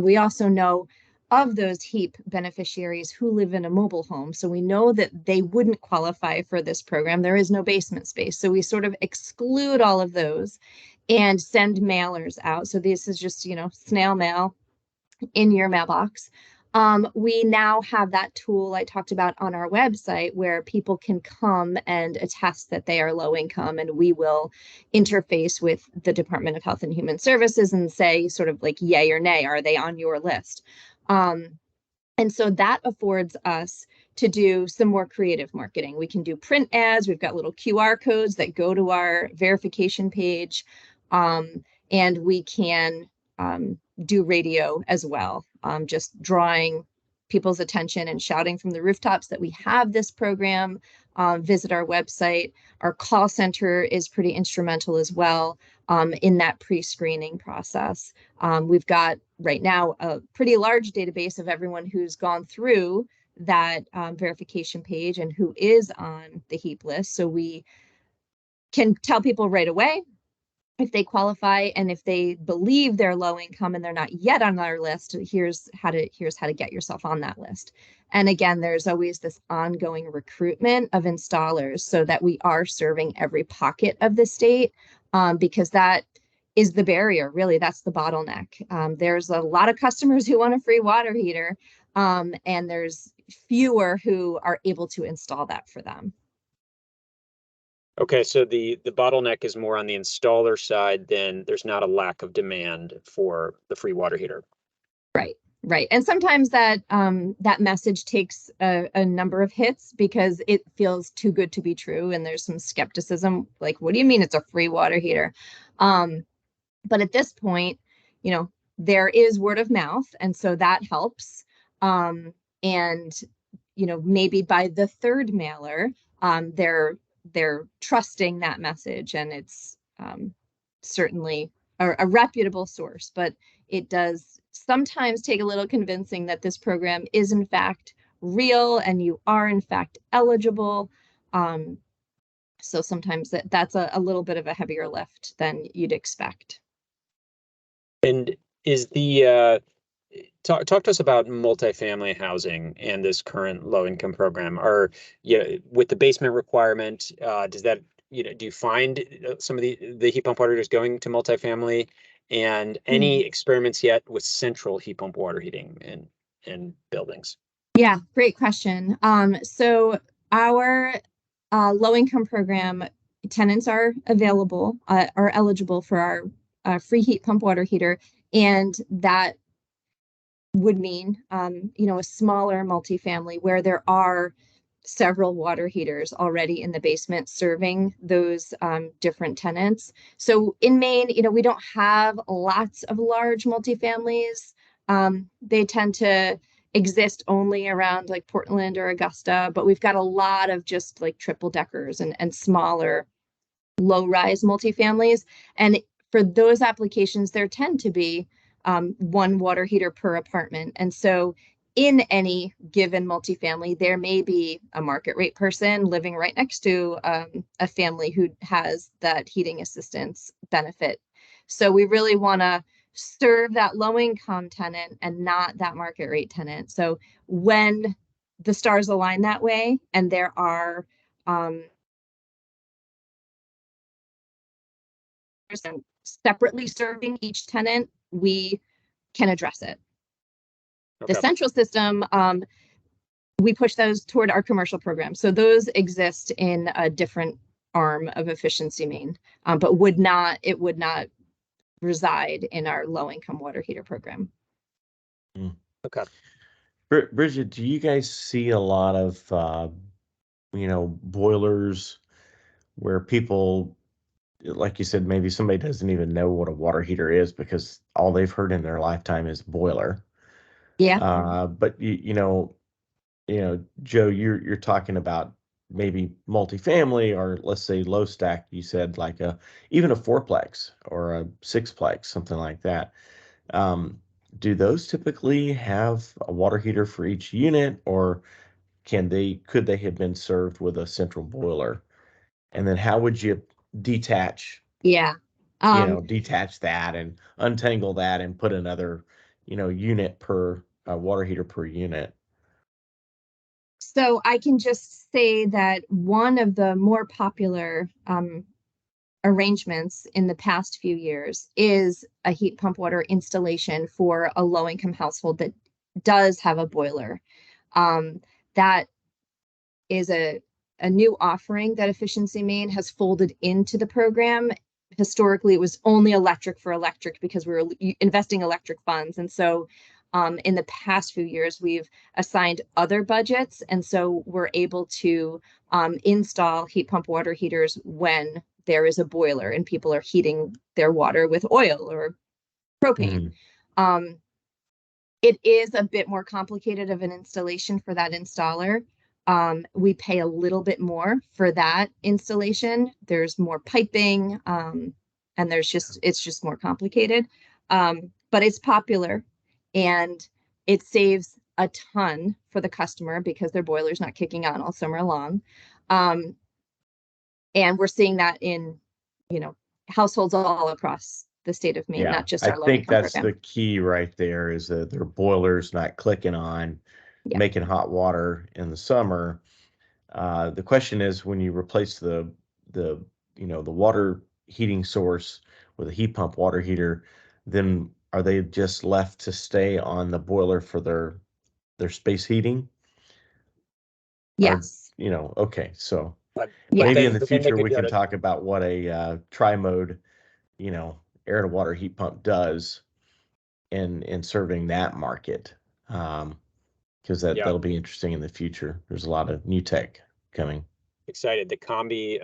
We also know of those HEAP beneficiaries who live in a mobile home. So we know that they wouldn't qualify for this program. There is no basement space. So we sort of exclude all of those and send mailers out. So this is just, snail mail in your mailbox. We now have that tool I talked about on our website where people can come and attest that they are low income, and we will interface with the Department of Health and Human Services and say sort of like yay or nay, are they on your list? And so that affords us to do some more creative marketing. We can do print ads. We've got little QR codes that go to our verification page, and we can do radio as well, just drawing people's attention and shouting from the rooftops that we have this program. Visit our website. Our call center is pretty instrumental as well in that pre-screening process. We've got right now a pretty large database of everyone who's gone through that verification page and who is on the HEAP list. So we can tell people right away if they qualify, and if they believe they're low income and they're not yet on our list, here's how to get yourself on that list. And again, there's always this ongoing recruitment of installers so that we are serving every pocket of the state, because that is the barrier, really. That's the bottleneck. There's a lot of customers who want a free water heater, and there's fewer who are able to install that for them. Okay, so the bottleneck is more on the installer side, then there's not a lack of demand for the free water heater. Right. And sometimes that that message takes a number of hits because it feels too good to be true. And there's some skepticism, like, what do you mean it's a free water heater? But at this point, there is word of mouth. And so that helps. And, maybe by the third mailer, they're trusting that message, and it's certainly a reputable source, but it does sometimes take a little convincing that this program is in fact real and you are in fact eligible. So sometimes that's a little bit of a heavier lift than you'd expect. And is the talk to us about multifamily housing and this current low income program. With the basement requirement, does that, do you find some of the heat pump water heaters going to multifamily, and any experiments yet with central heat pump water heating in buildings? Yeah, great question. So our low income program tenants are eligible for our free heat pump water heater, and that would mean, a smaller multifamily where there are several water heaters already in the basement serving those different tenants. So in Maine, we don't have lots of large multifamilies. They tend to exist only around like Portland or Augusta, but we've got a lot of just like triple deckers and smaller low-rise multifamilies. And for those applications, there tend to be one water heater per apartment. And so in any given multifamily, there may be a market rate person living right next to a family who has that heating assistance benefit. So we really want to serve that low income tenant and not that market rate tenant. So when the stars align that way, and there are separately serving each tenant, we can address it. The central system, we push those toward our commercial program. So those exist in a different arm of Efficiency Maine, but it would not reside in our low income water heater program. Okay. Bridget, do you guys see a lot of, boilers where people, like you said, maybe somebody doesn't even know what a water heater is because all they've heard in their lifetime is boiler. Yeah. But Joe, you're talking about maybe multifamily or let's say low stack. You said like even a fourplex or a sixplex, something like that. Do those typically have a water heater for each unit, or could they have been served with a central boiler? And then how would you detach Yeah. Detach that and untangle that and put another, unit per water heater per unit? So I can just say that one of the more popular arrangements in the past few years is a heat pump water installation for a low-income household that does have a boiler. That is a new offering that Efficiency Maine has folded into the program. Historically, it was only electric for electric because we were investing electric funds. And so in the past few years, we've assigned other budgets. And so we're able to install heat pump water heaters when there is a boiler and people are heating their water with oil or propane. It is a bit more complicated of an installation for that installer. We pay a little bit more for that installation. There's more piping, and it's just more complicated. But it's popular, and it saves a ton for the customer because their boiler's not kicking on all summer long. And we're seeing that in, households all across the state of Maine, not just our low income program. I think that's the key right there, is that their boiler's not clicking on, making hot water in the summer. The question is, when you replace the water heating source with a heat pump water heater, then are they just left to stay on the boiler for their space heating? Yes. Okay, so Yeah. maybe in the future we can talk about what a tri-mode, air to water heat pump does in serving that market, because that'll be interesting in the future. There's a lot of new tech coming. Excited, the combi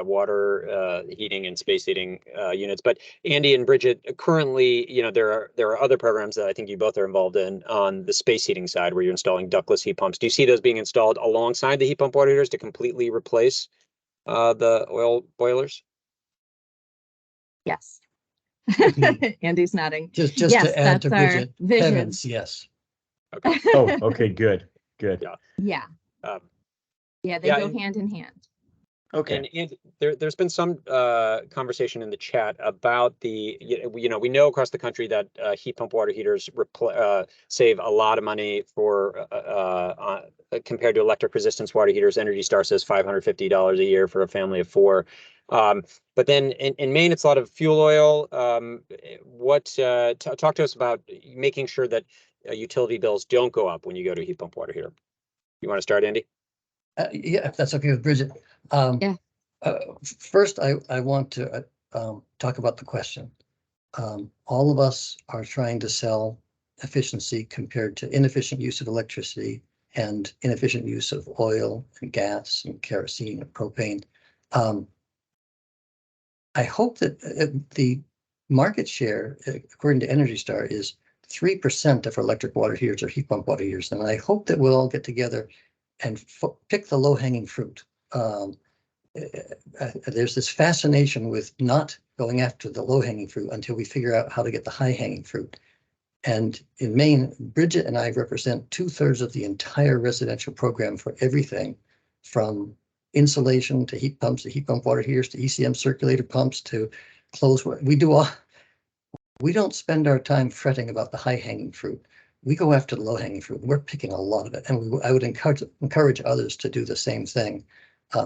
water heating and space heating units. But Andy and Bridget, currently, there are other programs that I think you both are involved in on the space heating side where you're installing ductless heat pumps. Do you see those being installed alongside the heat pump water heaters to completely replace the oil boilers? Yes. Andy's nodding. Just to add to Bridget, heavens, yes. Okay. Oh, okay, good. Yeah. They go hand in hand. Okay. And there's been some conversation in the chat about we know across the country that heat pump water heaters save a lot of money for compared to electric resistance water heaters. Energy Star says $550 a year for a family of 4. But then in Maine, it's a lot of fuel oil. Talk to us about making sure that utility bills don't go up when you go to a heat pump water heater. You want to start, Andy? Yeah, if that's okay with Bridget. First, I want to talk about the question. All of us are trying to sell efficiency compared to inefficient use of electricity and inefficient use of oil and gas and kerosene and propane. I hope that the market share, according to Energy Star, is 3% of electric water heaters or heat pump water heaters. And I hope that we'll all get together and pick the low-hanging fruit. There's this fascination with not going after the low-hanging fruit until we figure out how to get the high-hanging fruit. And in Maine, Bridget and I represent 2/3 of the entire residential program for everything from insulation to heat pumps, to heat pump water heaters, to ECM circulator pumps, to clothes. We do all. We don't spend our time fretting about the high hanging fruit. We go after the low hanging fruit. We're picking a lot of it. And I would encourage others to do the same thing.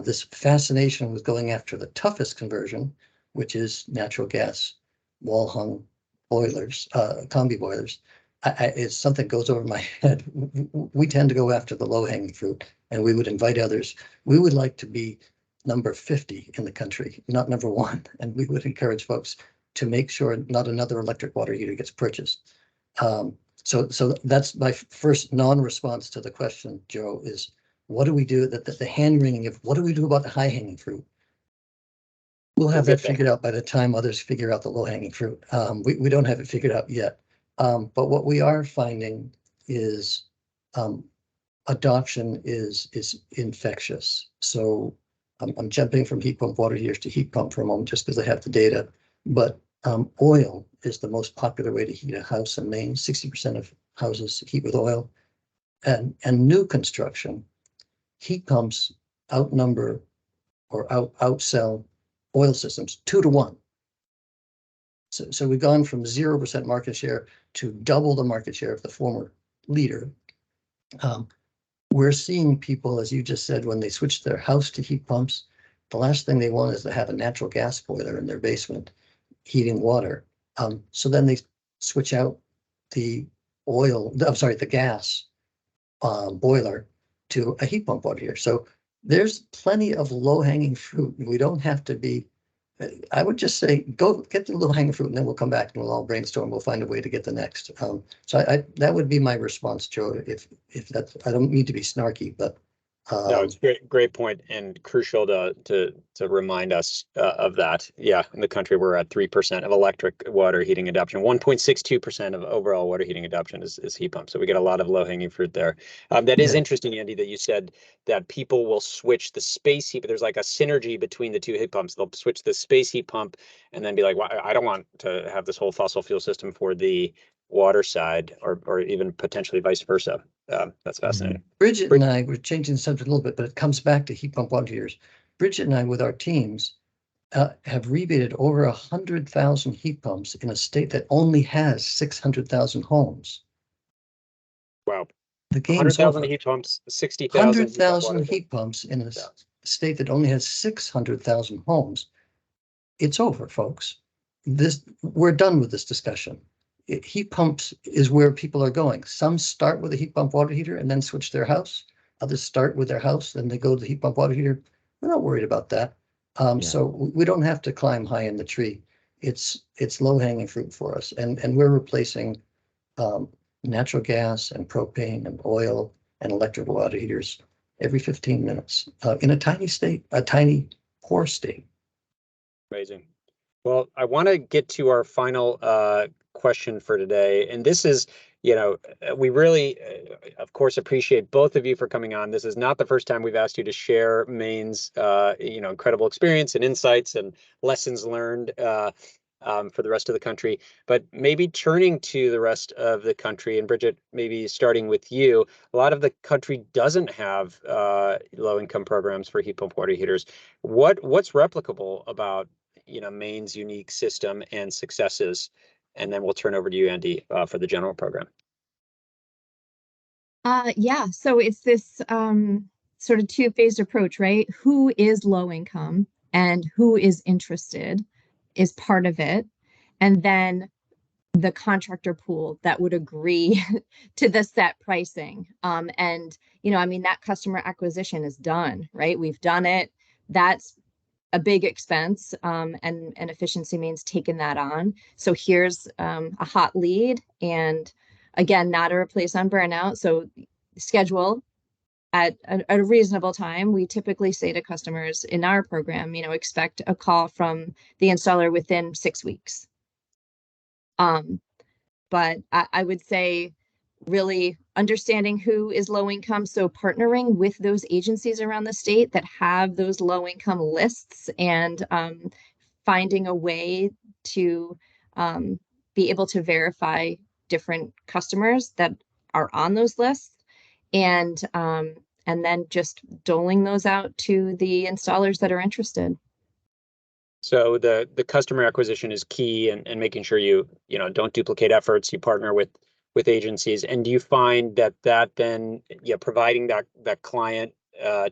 This fascination with going after the toughest conversion, which is natural gas, wall hung boilers, combi boilers, it's something goes over my head. We tend to go after the low hanging fruit, and we would invite others. We would like to be number 50 in the country, not number 1. And we would encourage folks to make sure not another electric water heater gets purchased. So that's my first non-response to the question, Joe, is what do we do? That the hand wringing of what do we do about the high hanging fruit? We'll have that figured out by the time others figure out the low hanging fruit. We don't have it figured out yet. But what we are finding is adoption is infectious. So I'm jumping from heat pump water heaters to heat pump for a moment just because I have the data. But oil is the most popular way to heat a house in Maine. 60% of houses heat with oil. And new construction, heat pumps outnumber or outsell oil systems 2 to 1. So we've gone from 0% market share to double the market share of the former leader. We're seeing people, as you just said, when they switch their house to heat pumps, the last thing they want is to have a natural gas boiler in their basement heating water. So then they switch out the gas boiler to a heat pump water heater. So there's plenty of low-hanging fruit. We don't have to be, I would just say, go get the low-hanging fruit, and then we'll come back and we'll all brainstorm. We'll find a way to get the next. So that would be my response, Joe. If that's, I don't mean to be snarky, but no, it's great point, and crucial to remind us of that. Yeah, in the country, we're at 3% of electric water heating adoption. 1.62% of overall water heating adoption is heat pumps. So we get a lot of low hanging fruit there. That is interesting, Andy, that you said that people will switch the space heat, but there's like a synergy between the two heat pumps. They'll switch the space heat pump and then be like, well, I don't want to have this whole fossil fuel system for the water side, or even potentially vice versa. That's fascinating. Bridget and I, we're changing the subject a little bit, but it comes back to heat pump water heaters. Bridget and I, with our teams, have rebated over 100,000 heat pumps in a state that only has 600,000 homes. Wow. The game's 100,000 over. heat pumps, 60,000 100,000 heat pumps in a state that only has 600,000 homes. It's over, folks. We're done with this discussion. Heat pumps is where people are going. Some start with a heat pump water heater and then switch their house. Others start with their house and they go to the heat pump water heater. We're not worried about that. So we don't have to climb high in the tree. It's low hanging fruit for us, and we're replacing natural gas and propane and oil and electric water heaters every 15 minutes in a tiny state, a tiny poor state. Amazing. Well, I want to get to our final question for today. And this is, we really, of course, appreciate both of you for coming on. This is not the first time we've asked you to share Maine's, incredible experience and insights and lessons learned for the rest of the country. But maybe turning to the rest of the country, and Bridget, maybe starting with you, a lot of the country doesn't have low-income programs for heat pump water heaters. What's replicable about Maine's unique system and successes? And then we'll turn over to you, Andy, for the general program. Yeah, so it's this sort of two-phased approach, right? Who is low income and who is interested is part of it. And then the contractor pool that would agree to the set pricing. And, that customer acquisition is done, right? We've done it. That's a big expense, and Efficiency Maine's taken that on. So here's a hot lead, and again, not a replace on burnout. So schedule at a reasonable time. We typically say to customers in our program, expect a call from the installer within 6 weeks. But I would say really understanding who is low income. So partnering with those agencies around the state that have those low income lists, and finding a way to be able to verify different customers that are on those lists, and then just doling those out to the installers that are interested. So the customer acquisition is key, and making sure you don't duplicate efforts. You partner with agencies. And do you find that then providing that client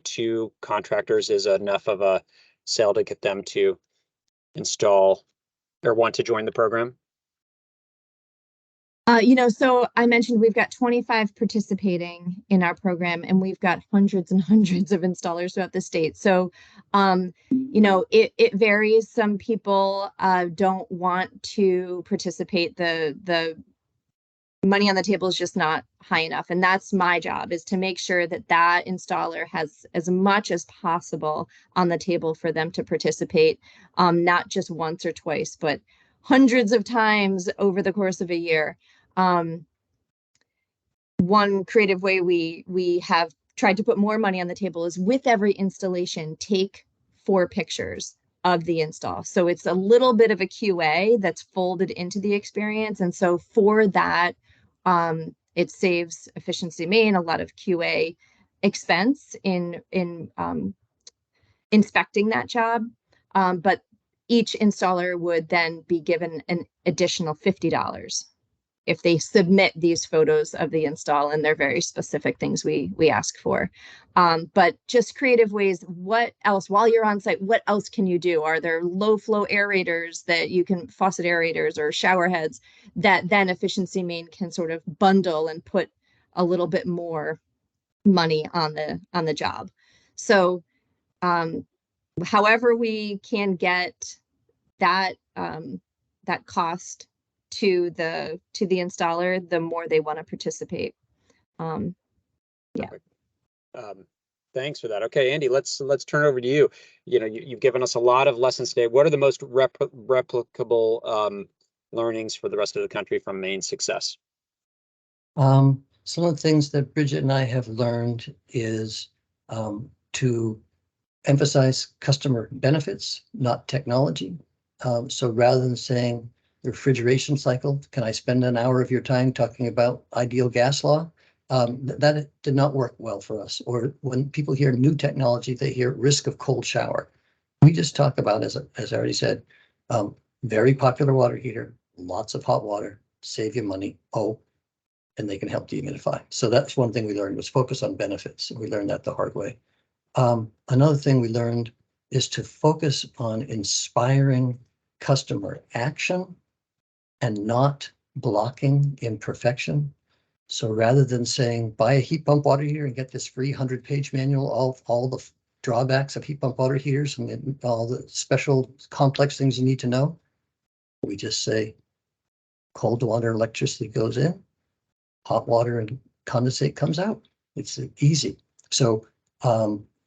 to contractors is enough of a sell to get them to install or want to join the program? So I mentioned we've got 25 participating in our program, and we've got hundreds and hundreds of installers throughout the state. So, it varies. Some people don't want to participate. The money on the table is just not high enough. And that's my job, is to make sure that that installer has as much as possible on the table for them to participate, not just once or twice, but hundreds of times over the course of a year. One creative way we have tried to put more money on the table is, with every installation, take 4 pictures of the install. So it's a little bit of a QA that's folded into the experience. And so for that, it saves Efficiency Maine a lot of QA expense in inspecting that job. But each installer would then be given an additional $50 if they submit these photos of the install, and they're very specific things we ask for. But just creative ways. What else, while you're on site, what else can you do? Are there low flow aerators that you can, faucet aerators or shower heads, that then Efficiency Maine can sort of bundle and put a little bit more money on the job? So however we can get that that cost to the installer, the more they want to participate. Thanks for that. Okay, Andy, let's turn over to you. You've given us a lot of lessons today. What are the most replicable learnings for the rest of the country from Maine's success? Some of the things that Bridget and I have learned is to emphasize customer benefits, not technology. So rather than saying the refrigeration cycle, can I spend an hour of your time talking about ideal gas law? That did not work well for us. Or when people hear new technology, they hear risk of cold shower. We just talk about, as I already said, very popular water heater, lots of hot water, save you money. And they can help dehumidify. So that's one thing we learned, was focus on benefits. We learned that the hard way. Another thing we learned is to focus on inspiring customer action and not blocking imperfection. So rather than saying, buy a heat pump water heater and get this free 100-page manual of all the drawbacks of heat pump water heaters and all the special complex things you need to know, we just say cold water electricity goes in, hot water and condensate comes out. It's easy. So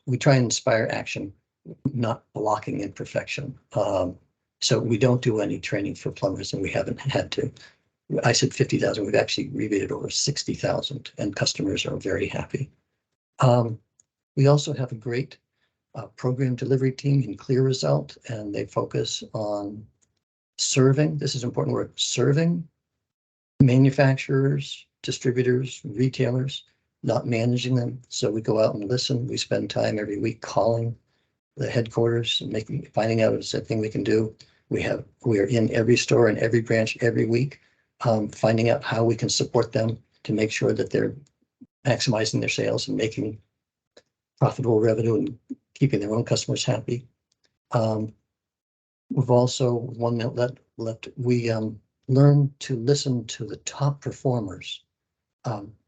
we try and inspire action, not blocking imperfection. So we don't do any training for plumbers, and we haven't had to. I said 50,000. We've actually rebated over 60,000, and customers are very happy. We also have a great program delivery team in Clear Result, and they focus on serving. This is an important word: serving manufacturers, distributors, retailers, not managing them. So we go out and listen. We spend time every week calling the headquarters and finding out if there's anything we can do. We are in every store and every branch every week, finding out how we can support them to make sure that they're maximizing their sales and making profitable revenue and keeping their own customers happy. We've also one that left. We learn to listen to the top performers,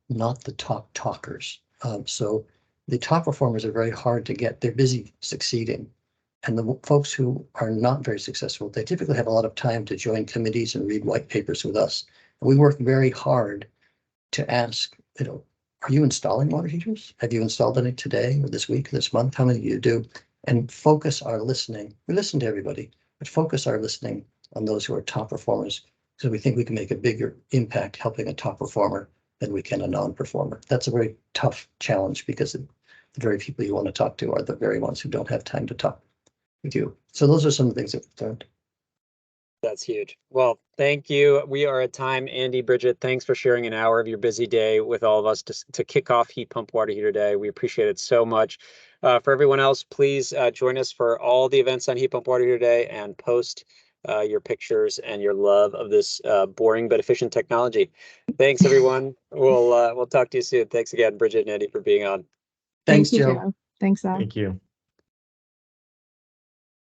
not the top talkers. So the top performers are very hard to get. They're busy succeeding. And the folks who are not very successful, they typically have a lot of time to join committees and read white papers with us. And we work very hard to ask, are you installing water heaters? Have you installed any today or this week, this month? How many do you do? And focus our listening. We listen to everybody, but focus our listening on those who are top performers, because we think we can make a bigger impact helping a top performer than we can a non-performer. That's a very tough challenge, because the very people you want to talk to are the very ones who don't have time to talk with you. So those are some of the things that we've learned. That's huge. Well, thank you. We are at time. Andy, Bridget, thanks for sharing an hour of your busy day with all of us to kick off Heat Pump Water Heater Day. We appreciate it so much. For everyone else, please join us for all the events on Heat Pump Water Heater Day and post your pictures and your love of this boring but efficient technology. Thanks, everyone. We'll talk to you soon. Thanks again, Bridget and Andy, for being on. Thanks, Thank you, Joe. Joe. Thanks, Al. Thank you.